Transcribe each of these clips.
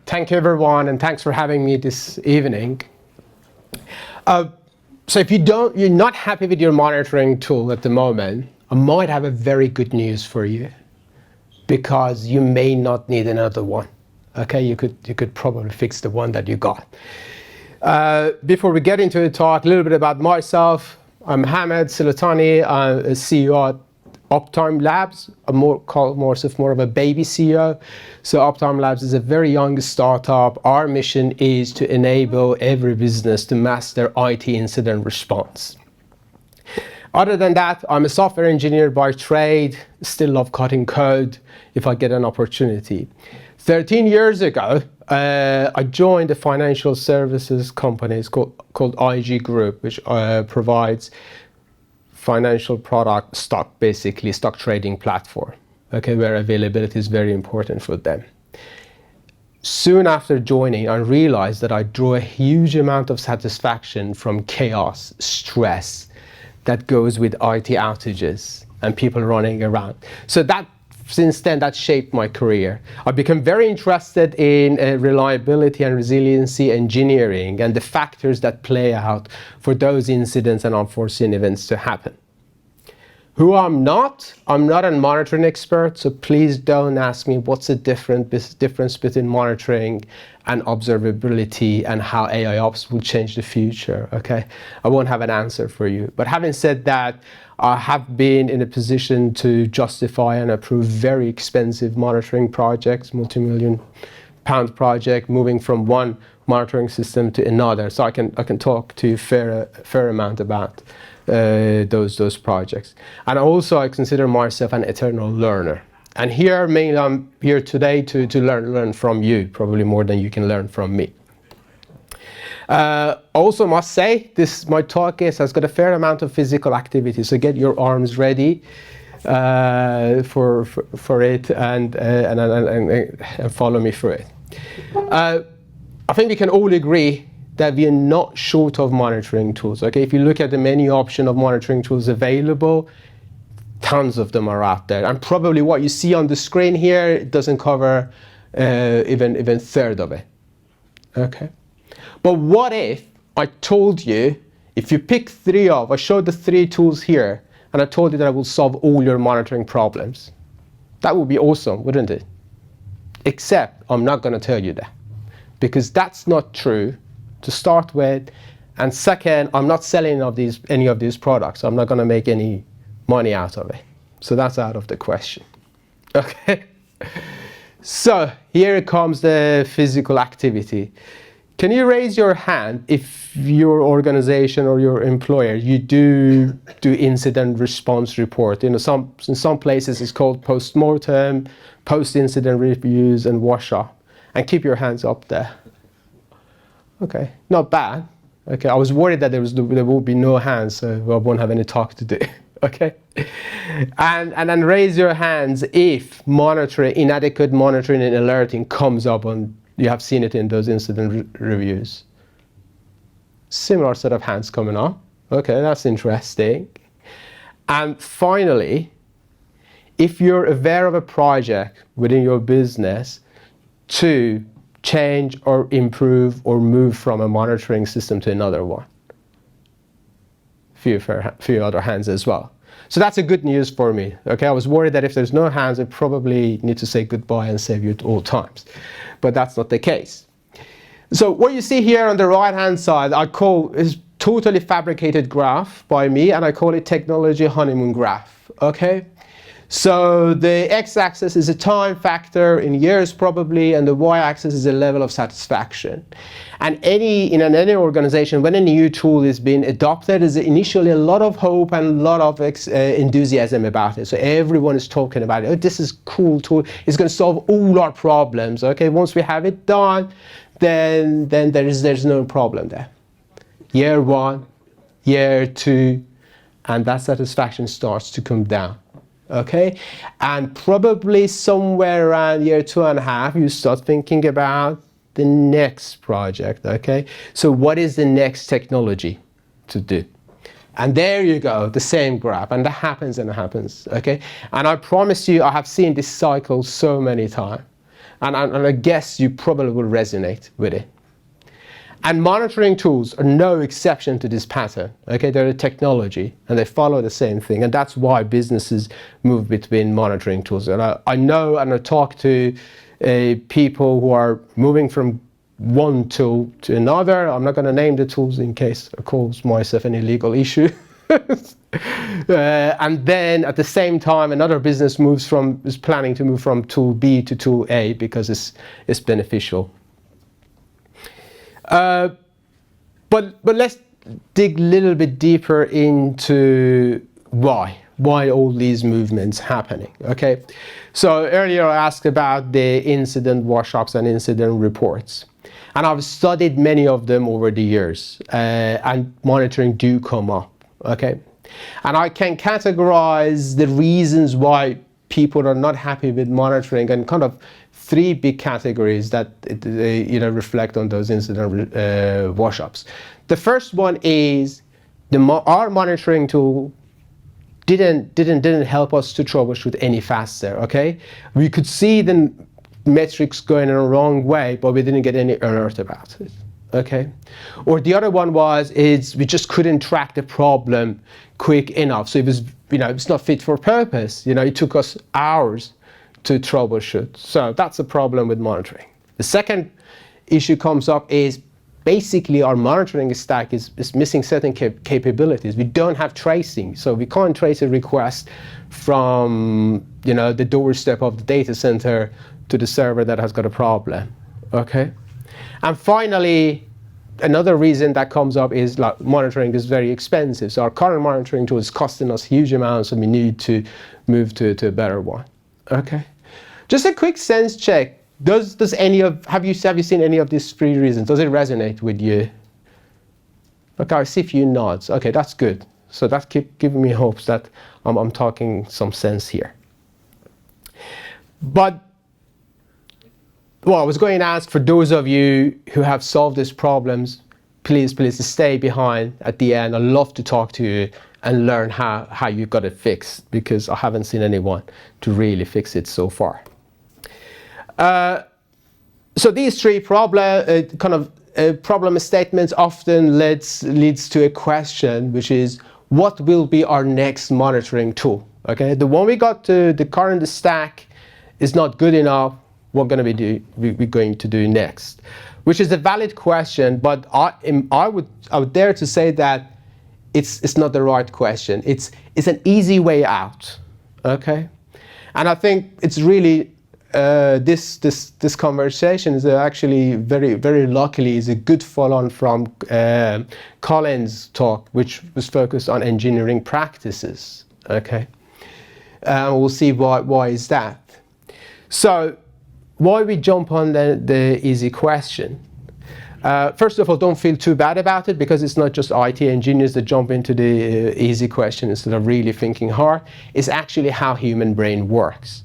Thank you, everyone, and thanks for having me this evening. So if you're not happy with your monitoring tool at the moment, I might have a very good news for you, because you may not need another one. Okay, you could probably fix the one that you got. Before we get into the talk, a little bit about myself. I'm Hamad Silatani. I'm a CEO at Uptime Labs. I'm more of a baby CEO. So Uptime Labs is a very young startup. Our mission is to enable every business to master IT incident response. Other than that, I'm a software engineer by trade. Still love cutting code if I get an opportunity. 13 years ago, I joined a financial services company called IG Group, which provides financial product stock trading platform, okay, where availability is very important for them. Soon after joining, I realized that I drew a huge amount of satisfaction from chaos, stress that goes with IT outages and people running around. So since then, that shaped my career. I became very interested in reliability and resiliency engineering and the factors that play out for those incidents and unforeseen events to happen. Who I'm not a monitoring expert, so please don't ask me what's the difference between monitoring and observability and how AIOps will change the future, okay? I won't have an answer for you. But having said that, I have been in a position to justify and approve very expensive monitoring projects, multi-million-pound project, moving from one monitoring system to another. So I can talk to you fair amount about those projects. And also I consider myself an eternal learner. And mainly I'm here today to learn from you, probably more than you can learn from me. Also must say, my talk has got a fair amount of physical activity, so get your arms ready for it and follow me through it. I think we can all agree that we are not short of monitoring tools. Okay, if you look at the menu option of monitoring tools available, tons of them are out there, and probably what you see on the screen here doesn't cover even a third of it. Okay. But what if I told you, if you pick I showed the 3 tools here, and I told you that I will solve all your monitoring problems? That would be awesome, wouldn't it? Except I'm not going to tell you that, because that's not true to start with, and second, I'm not selling any of these products. I'm not going to make any money out of it. So that's out of the question. Okay. So here comes the physical activity. Can you raise your hand if your organization or your employer, you do incident response report? In some places it's called post-mortem, post-incident reviews, and wash-up. And keep your hands up there. Okay, not bad. Okay, I was worried that there would be no hands, so I won't have any talk to do. Okay, and then raise your hands if inadequate monitoring and alerting comes up on. You have seen it in those incident reviews. Similar set of hands coming up. Okay, that's interesting. And finally, if you're aware of a project within your business to change or improve or move from a monitoring system to another one. Few other hands as well. So that's a good news for me. Okay, I was worried that if there's no hands, I probably need to say goodbye and save you at all times. But that's not the case. So what you see here on the right-hand side, is totally fabricated graph by me, and I call it technology honeymoon graph. Okay. So the x-axis is a time factor in years probably, and the y-axis is a level of satisfaction. And in any organization, when a new tool is being adopted, there's initially a lot of hope and a lot of enthusiasm about it. So everyone is talking about it. Oh, this is a cool tool. It's going to solve all our problems. Okay, once we have it done, then there's no problem there. Year 1, year 2, and that satisfaction starts to come down. Okay, and probably somewhere around year 2.5, you start thinking about the next project. Okay, so what is the next technology to do? And there you go, the same graph, and that happens and it happens. Okay, and I promise you, I have seen this cycle so many times. and I guess you probably will resonate with it. And monitoring tools are no exception to this pattern. Okay, they're a technology and they follow the same thing, and that's why businesses move between monitoring tools. And I know and I talk to people who are moving from one tool to another. I'm not going to name the tools in case I cause myself an illegal issue. And then at the same time, another business is planning to move from tool B to tool A because it's beneficial. But let's dig a little bit deeper into why all these movements happening. Okay, so earlier I asked about the incident workshops and incident reports, and I've studied many of them over the years, and monitoring do come up. Okay, and I can categorize the reasons why people are not happy with monitoring and kind of three big categories that reflect on those incident workshops. The first one is our monitoring tool didn't help us to troubleshoot any faster. Okay, we could see the metrics going in a wrong way, but we didn't get any alert about it. Okay, or the other one is we just couldn't track the problem quick enough, so it was it's not fit for purpose. It took us hours to troubleshoot. So that's a problem with monitoring. The second issue comes up is basically our monitoring stack is missing certain capabilities. We don't have tracing, so we can't trace a request from the doorstep of the data center to the server that has got a problem. Okay, and finally, another reason that comes up is like monitoring is very expensive. So our current monitoring tool is costing us huge amounts, and we need to move to a better one. Okay, just a quick sense check. Have you seen any of these three reasons? Does it resonate with you? Okay, I see a few nods. Okay, that's good. So that's giving me hopes that I'm talking some sense here. But I was going to ask for those of you who have solved these problems, please stay behind at the end. I'd love to talk to you and learn how you got it fixed, because I haven't seen anyone to really fix it so far. So these three problem statements often leads to a question, which is, what will be our next monitoring tool? Okay, the one we got to the current stack is not good enough. What we're going to do next, which is a valid question, but I would dare to say that it's not the right question. It's an easy way out. Okay, and I think it's really this conversation is actually very luckily is a good follow-on from Colin's talk, which was focused on engineering practices. Okay, we'll see why is that. So why we jump on the easy question? First of all, don't feel too bad about it, because it's not just IT engineers that jump into the easy question instead of really thinking hard. It's actually how human brain works.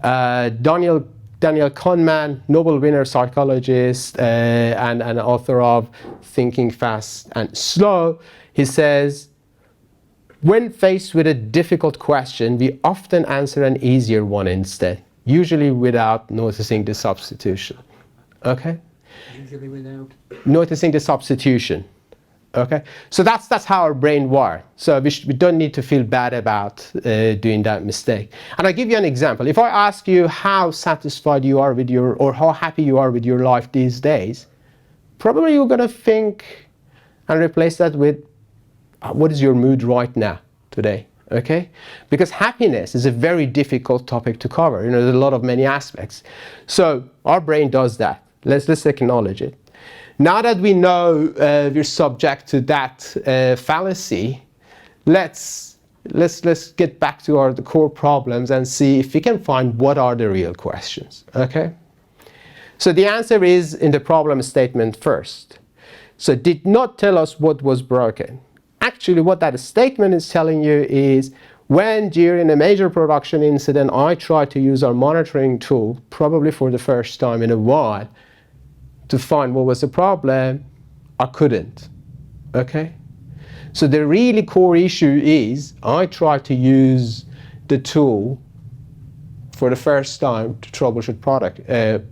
Daniel Kahneman, Nobel winner psychologist and author of Thinking Fast and Slow, he says, when faced with a difficult question, we often answer an easier one instead, usually without noticing the substitution. Okay? Usually without noticing the substitution. Okay, so that's how our brain works. So we don't need to feel bad about doing that mistake. And I'll give you an example. If I ask you how satisfied you are with or how happy you are with your life these days, probably you're going to think and replace that with what is your mood right now, today. Okay, because happiness is a very difficult topic to cover. There's a lot of many aspects. So our brain does that. Let's acknowledge it. Now that we know we're subject to that fallacy, let's get back to the core problems and see if we can find what are the real questions. Okay. So the answer is in the problem statement first. So it did not tell us what was broken. Actually, what that statement is telling you is, when during a major production incident I tried to use our monitoring tool, probably for the first time in a while, to find what was the problem, I couldn't. Okay? So the really core issue is I tried to use the tool for the first time to troubleshoot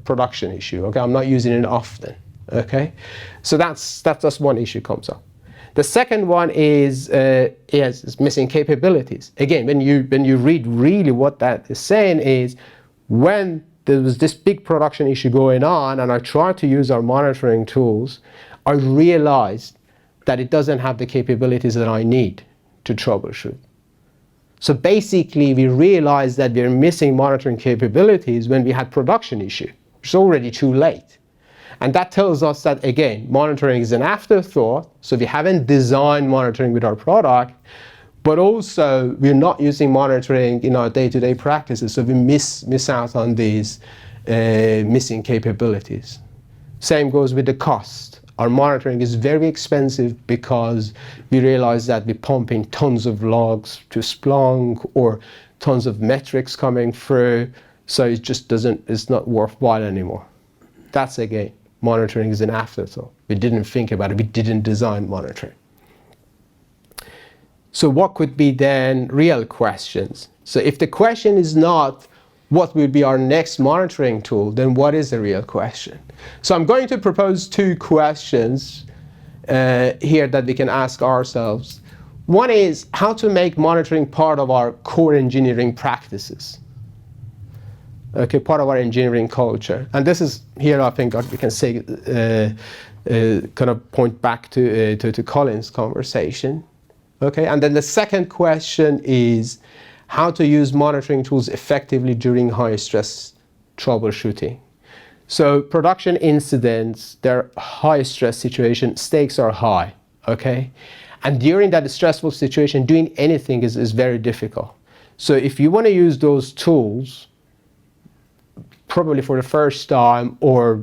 production issue. Okay, I'm not using it often. Okay, so that's just one issue comes up. The second one is missing capabilities. Again, when you read really what that is saying is, when there was this big production issue going on and I tried to use our monitoring tools, I realized that it doesn't have the capabilities that I need to troubleshoot. So basically we realized that we're missing monitoring capabilities when we had production issue. It's already too late. And that tells us that, again, monitoring is an afterthought, so we haven't designed monitoring with our product, but also we're not using monitoring in our day-to-day practices, so we miss out on these missing capabilities. Same goes with the cost. Our monitoring is very expensive because we realize that we're pumping tons of logs to Splunk or tons of metrics coming through, so it just it's not worthwhile anymore. That's, again, monitoring is an afterthought. We didn't think about it. We didn't design monitoring. So what could be then real questions? So if the question is not what will be our next monitoring tool, then what is the real question? So I'm going to propose two questions here that we can ask ourselves. One is how to make monitoring part of our core engineering practices. Okay, part of our engineering culture. And this is, here I think we can say, kind of point back to Colin's conversation. Okay, and then the second question is how to use monitoring tools effectively during high stress troubleshooting. So production incidents, they're high stress situation, stakes are high, okay? And during that stressful situation, doing anything is very difficult. So if you want to use those tools, probably for the first time or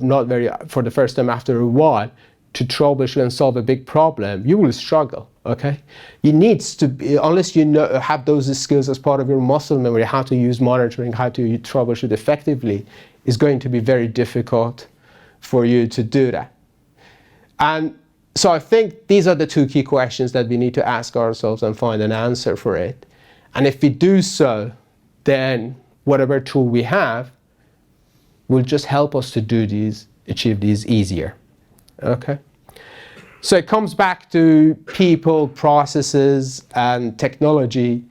for the first time after a while, to troubleshoot and solve a big problem, you will struggle, okay? You need to be, unless you have those skills as part of your muscle memory, how to use monitoring, how to troubleshoot effectively, is going to be very difficult for you to do that. And so I think these are the two key questions that we need to ask ourselves and find an answer for it. And if we do so, then whatever tool we have will just help us to achieve these easier. Okay, so it comes back to people, processes, and technology,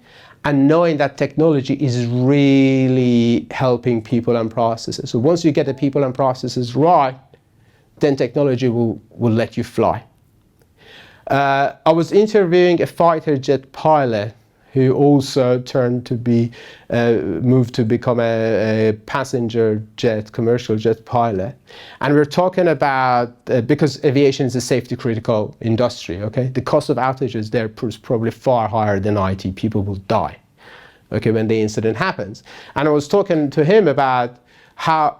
and knowing that technology is really helping people and processes. So once you get the people and processes right, then technology will let you fly. I was interviewing a fighter jet pilot who also turned to be, moved to become a passenger jet, commercial jet pilot. And we're talking about, because aviation is a safety critical industry, okay? The cost of outages there is probably far higher than IT. People will die, okay, when the incident happens. And I was talking to him about how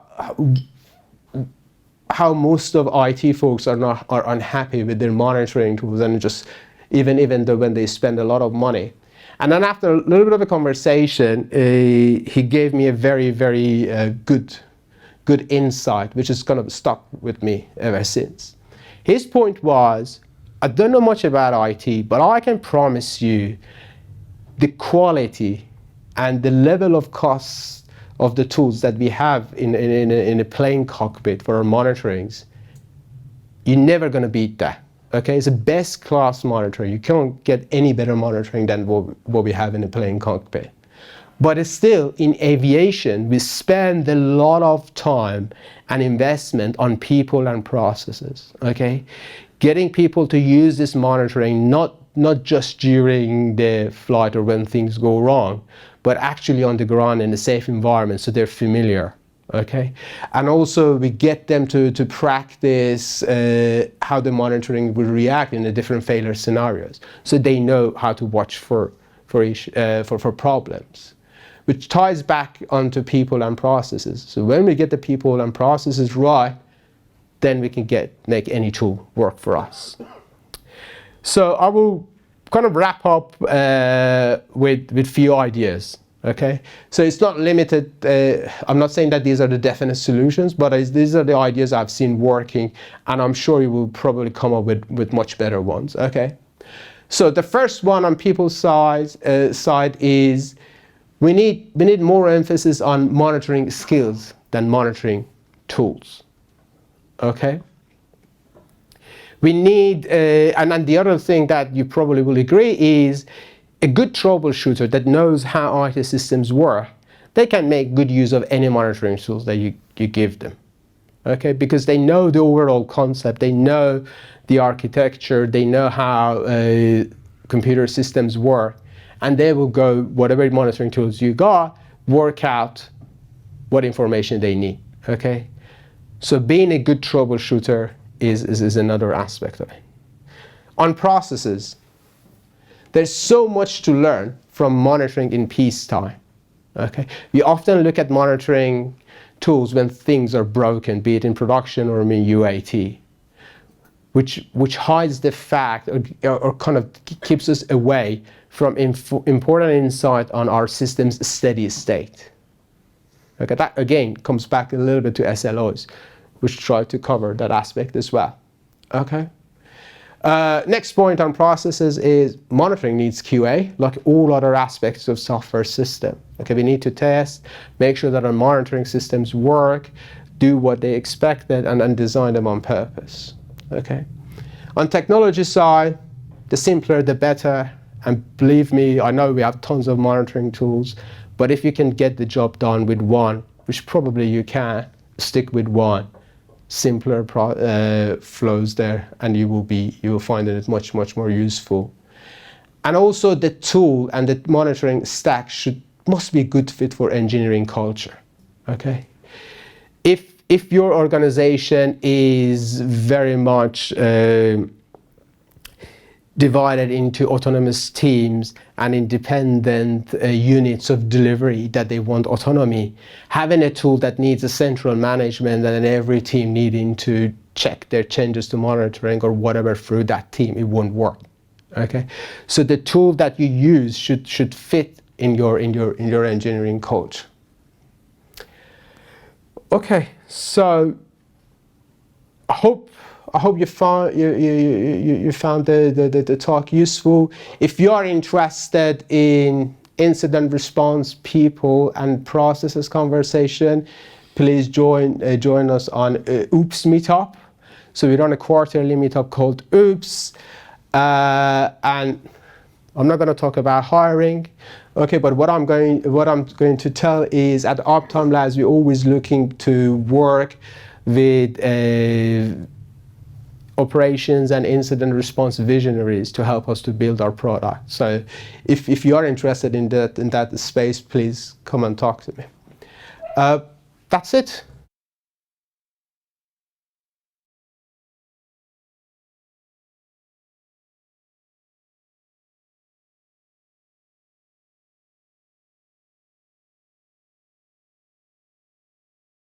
most of IT folks are unhappy with their monitoring tools, and just even though when they spend a lot of money. And then after a little bit of a conversation, he gave me a very, very good insight, which has kind of stuck with me ever since. His point was, I don't know much about IT, but I can promise you the quality and the level of costs of the tools that we have in a plane cockpit for our monitorings, you're never going to beat that. Okay, it's a best class monitoring. You can't get any better monitoring than what we have in a plane cockpit. But it's still, in aviation, we spend a lot of time and investment on people and processes, okay? Getting people to use this monitoring, not just during the flight or when things go wrong, but actually on the ground in a safe environment so they're familiar. Okay, and also we get them to practice how the monitoring will react in the different failure scenarios, so they know how to watch for problems, which ties back onto people and processes. So when we get the people and processes right, then we can make any tool work for us. So I will kind of wrap up with few ideas. Okay, so it's not limited. I'm not saying that these are the definite solutions, but these are the ideas I've seen working, and I'm sure you will probably come up with much better ones. Okay, so the first one on people's side is We need more emphasis on monitoring skills than monitoring tools. Okay? We need, and then the other thing that you probably will agree is a good troubleshooter that knows how IT systems work. They can make good use of any monitoring tools that you give them. Okay, because they know the overall concept, they know the architecture, they know how computer systems work, and they will go, whatever monitoring tools you got, work out what information they need. Okay, so being a good troubleshooter is another aspect of it. On processes, there's so much to learn from monitoring in peacetime. Okay, we often look at monitoring tools when things are broken, be it in production or in UAT, which hides the fact or kind of keeps us away from important insight on our system's steady state. Okay, that again comes back a little bit to SLOs, which try to cover that aspect as well. Okay. Next point on processes is monitoring needs QA, like all other aspects of software system. Okay, we need to test, make sure that our monitoring systems work, do what they expected, and design them on purpose. Okay. On technology side, the simpler the better. And believe me, I know we have tons of monitoring tools, but if you can get the job done with one, which probably you can, stick with one. Simpler flows there, and you will find that it's much more useful. And also the tool and the monitoring stack must be a good fit for engineering culture. Okay, if your organization is very much divided into autonomous teams and independent units of delivery that they want autonomy, having a tool that needs a central management and every team needing to check their changes to monitoring or whatever through that team, it won't work. Okay, so the tool that you use should fit in your engineering culture. Okay, so I hope you found the talk useful. If you are interested in incident response, people, and processes conversation, please join us on OOPS meetup. So we run a quarterly meetup called OOPS, and I'm not going to talk about hiring. Okay, but what I'm going to tell is at Uptime Labs we're always looking to work with operations and incident response visionaries to help us to build our product. So if you are interested in that space, please come and talk to me. That's it.